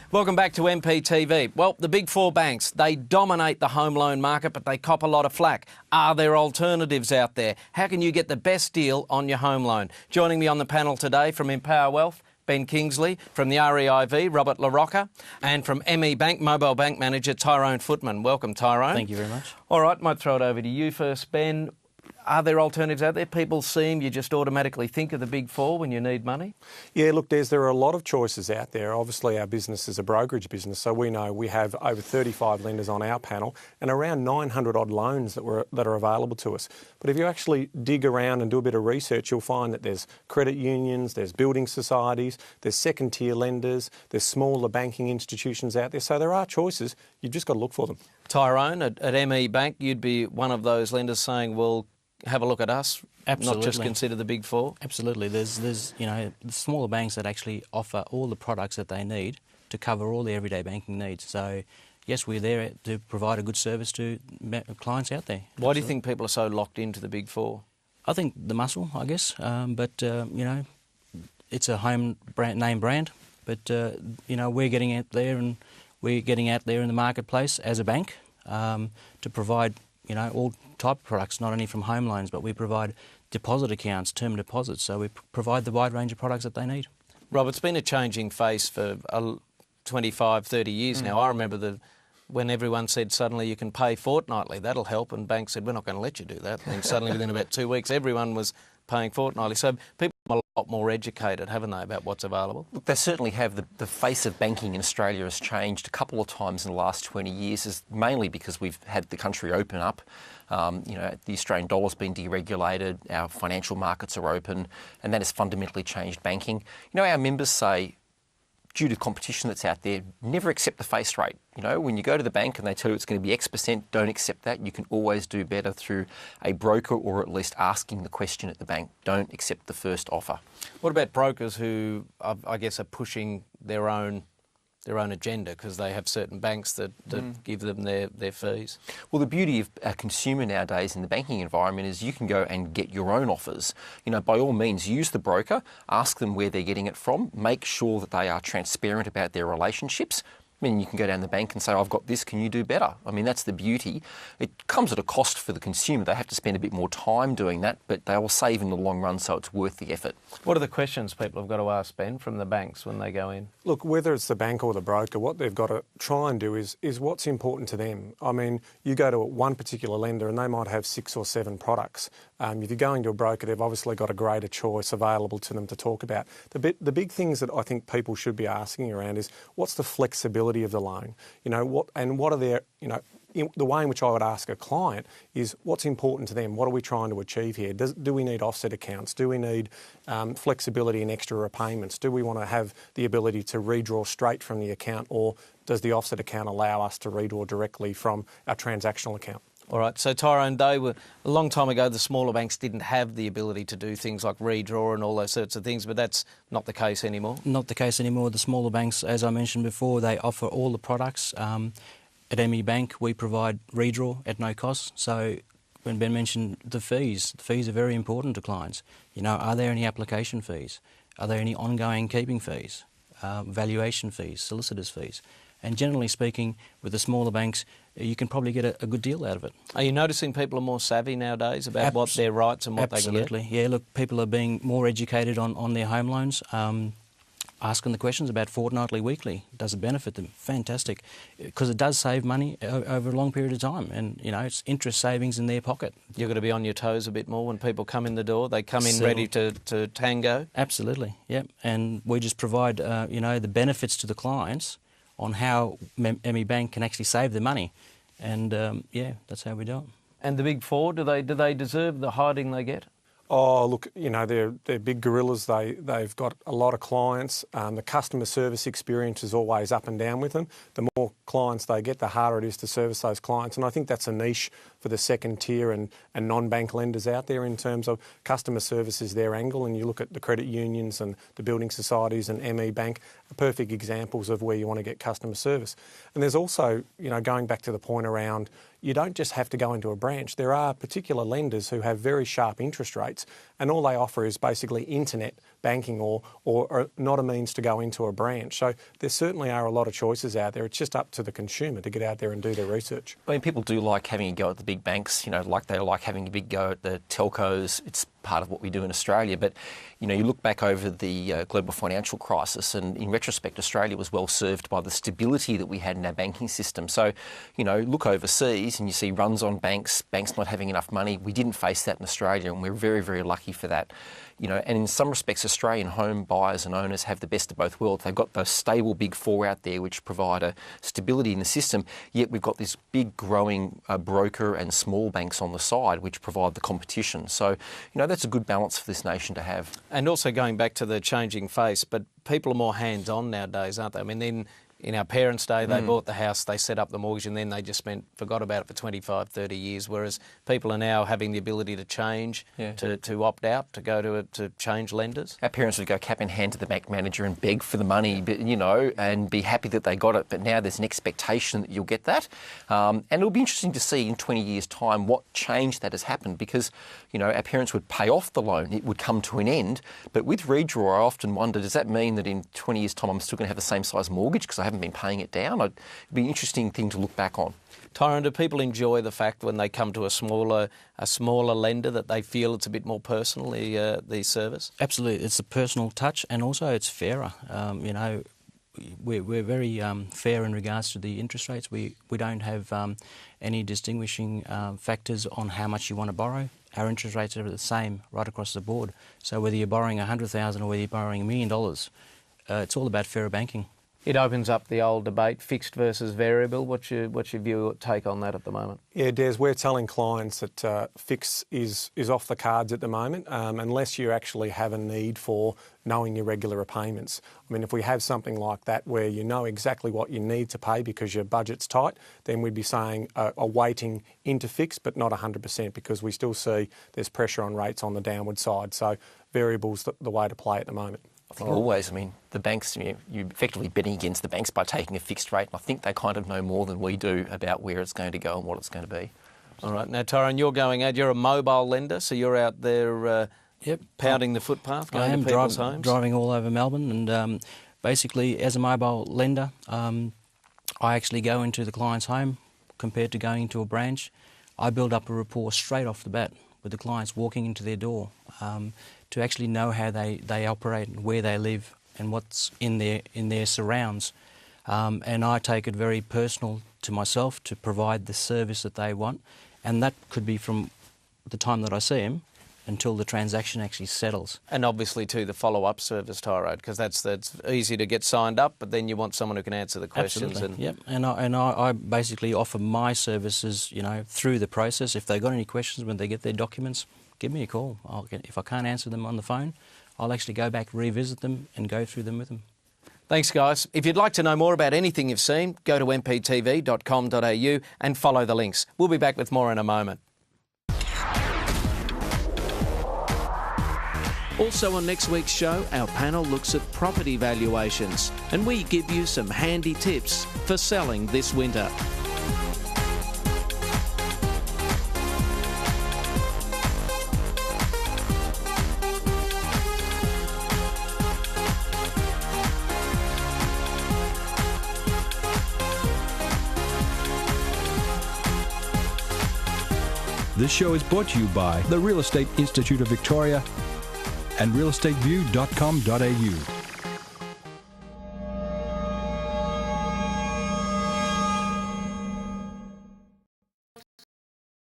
Welcome back to MPTV. Well, the big four banks, they dominate the home loan market, but they cop a lot of flack. Are there alternatives out there? How can you get the best deal on your home loan? Joining me on the panel today from Empower Wealth, Ben Kingsley, from the REIV, Robert LaRocca, and from ME Bank, Mobile Bank Manager, Tyrone Footman. Welcome, Tyrone. Thank you very much. All right, might throw it over to you first, Ben. Are there alternatives out there? People seem you just automatically think of the big four when you need money? Yeah, look, there are a lot of choices out there. Obviously, our business is a brokerage business, so we know we have over 35 lenders on our panel and around 900 odd loans that are available to us. But if you actually dig around and do a bit of research, you'll find that there's credit unions, there's building societies, there's second-tier lenders, there's smaller banking institutions out there. So there are choices. You've just got to look for them. Tyrone, at ME Bank, you'd be one of those lenders saying, well, have a look at us, Absolutely. Not just consider the big four? Absolutely. There's the smaller banks that actually offer all the products that they need to cover all the everyday banking needs. So, yes, we're there to provide a good service to clients out there. Why do you think people are so locked into the big four? I think the muscle, I guess, but it's a home name brand, but we're getting out there and we're getting out there in the marketplace as a bank to provide all type of products, not only from home loans, but we provide deposit accounts, term deposits, so we provide the wide range of products that they need. Rob, it's been a changing face for 25, 30 years now. I remember when everyone said suddenly you can pay fortnightly, that'll help, and banks said, we're not going to let you do that. And suddenly within about 2 weeks, everyone was paying fortnightly. So people are a lot more educated, haven't they, about what's available? Look, they certainly have. The face of banking in Australia has changed a couple of times in the last 20 years, mainly because we've had the country open up. The Australian dollar's been deregulated, our financial markets are open, and that has fundamentally changed banking. Our members say, due to competition that's out there, never accept the face rate. When you go to the bank and they tell you it's going to be X%, don't accept that. You can always do better through a broker or at least asking the question at the bank. Don't accept the first offer. What about brokers who, I guess, are pushing their own agenda because they have certain banks that give them their fees? Well, the beauty of a consumer nowadays in the banking environment is you can go and get your own offers. By all means, use the broker, ask them where they're getting it from, make sure that they are transparent about their relationships. You can go down the bank and say, I've got this, can you do better? That's the beauty. It comes at a cost for the consumer. They have to spend a bit more time doing that, but they will save in the long run, so it's worth the effort. What are the questions people have got to ask, Ben, from the banks when they go in? Look, whether it's the bank or the broker, what they've got to try and do is what's important to them. You go to one particular lender and they might have 6 or 7 products. If you're going to a broker, they've obviously got a greater choice available to them to talk about. The big things that I think people should be asking around is what's the flexibility of the loan? What are their, the way in which I would ask a client is what's important to them? What are we trying to achieve here? Do we need offset accounts? Do we need flexibility in extra repayments? Do we want to have the ability to redraw straight from the account, or does the offset account allow us to redraw directly from our transactional account? All right, so Tyrone, a long time ago, the smaller banks didn't have the ability to do things like redraw and all those sorts of things, but that's not the case anymore? Not the case anymore. The smaller banks, as I mentioned before, they offer all the products. At ME Bank, we provide redraw at no cost. So when Ben mentioned the fees are very important to clients. Are there any application fees? Are there any ongoing keeping fees? Valuation fees, solicitors' fees? And generally speaking, with the smaller banks, you can probably get a good deal out of it. Are you noticing people are more savvy nowadays about what their rights and what they can get? Absolutely, yeah. Look, people are being more educated on their home loans, asking the questions about fortnightly, weekly. Does it benefit them? Fantastic, because it does save money over a long period of time, and it's interest savings in their pocket. You've got to be on your toes a bit more when people come in the door. They come in ready to tango. Absolutely, yep. And we just provide the benefits to the clients on how ME Bank can actually save their money. And, that's how we do it. And the big four, do they deserve the hiding they get? Oh, look, they're big gorillas. They've got a lot of clients. The customer service experience is always up and down with them. The more clients they get, the harder it is to service those clients. And I think that's a niche for for the second tier and non-bank lenders out there in terms of customer service is their angle, and you look at the credit unions and the building societies and ME Bank, are perfect examples of where you want to get customer service. And there's also, going back to the point around, you don't just have to go into a branch. There are particular lenders who have very sharp interest rates, and all they offer is basically internet banking or not a means to go into a branch. So there certainly are a lot of choices out there. It's just up to the consumer to get out there and do their research. I mean, people do like having a go at the big banks, like they like having a big go at the telcos. It's part of what we do in Australia. But, you look back over the global financial crisis, and in retrospect, Australia was well served by the stability that we had in our banking system. So, look overseas and you see runs on banks not having enough money. We didn't face that in Australia, and we're very, very lucky for that. And in some respects, Australian home buyers and owners have the best of both worlds. They've got those stable big four out there which provide a stability in the system, yet we've got this big growing broker and small banks on the side which provide the competition. So, that's a good balance for this nation to have. And also going back to the changing face, but people are more hands-on nowadays, aren't they? I mean, in our parents' day, they bought the house, they set up the mortgage, and then they just forgot about it for 25, 30 years, whereas people are now having the ability to change, to opt out, to go to change lenders. Our parents would go cap in hand to the bank manager and beg for the money, but, and be happy that they got it, but now there's an expectation that you'll get that. And it'll be interesting to see in 20 years' time what change that has happened, because, our parents would pay off the loan, it would come to an end, but with redraw, I often wonder, does that mean that in 20 years' time I'm still going to have the same size mortgage because I haven't been paying it down? It'd be an interesting thing to look back on. Tyrone, do people enjoy the fact when they come to a smaller lender that they feel it's a bit more personal, the service? Absolutely. It's a personal touch, and also it's fairer. We're very fair in regards to the interest rates. We don't have any distinguishing factors on how much you want to borrow. Our interest rates are the same right across the board. So whether you're borrowing $100,000 or whether you're borrowing $1 million, it's all about fairer banking. It opens up the old debate, fixed versus variable. What's your view or take on that at the moment? Yeah, Des, we're telling clients that fix is off the cards at the moment, unless you actually have a need for knowing your regular repayments. I mean, if we have something like that where you know exactly what you need to pay because your budget's tight, then we'd be saying a weighting into fixed, but not 100%, because we still see there's pressure on rates on the downward side. So variable's the way to play at the moment. I think always, the banks, you're effectively betting against the banks by taking a fixed rate, and I think they kind of know more than we do about where it's going to go and what it's going to be. All right. Now, Tyrone, you're a mobile lender, so you're out there pounding the footpath, going to people's homes? Driving all over Melbourne, and basically, as a mobile lender, I actually go into the client's home compared to going into a branch. I build up a rapport straight off the bat with the clients walking into their door, to actually know how they operate and where they live and what's in their surrounds. And I take it very personal to myself to provide the service that they want, and that could be from the time that I see them until the transaction actually settles. And obviously too the follow-up service, Tyrone, because that's easy to get signed up, but then you want someone who can answer the questions. Absolutely. Yep. And I basically offer my services, through the process. If they've got any questions when they get their documents, give me a call. If I can't answer them on the phone, I'll actually go back, revisit them and go through them with them. Thanks, guys. If you'd like to know more about anything you've seen, go to mptv.com.au and follow the links. We'll be back with more in a moment. Also on next week's show, our panel looks at property valuations and we give you some handy tips for selling this winter. This show is brought to you by the Real Estate Institute of Victoria and realestateview.com.au.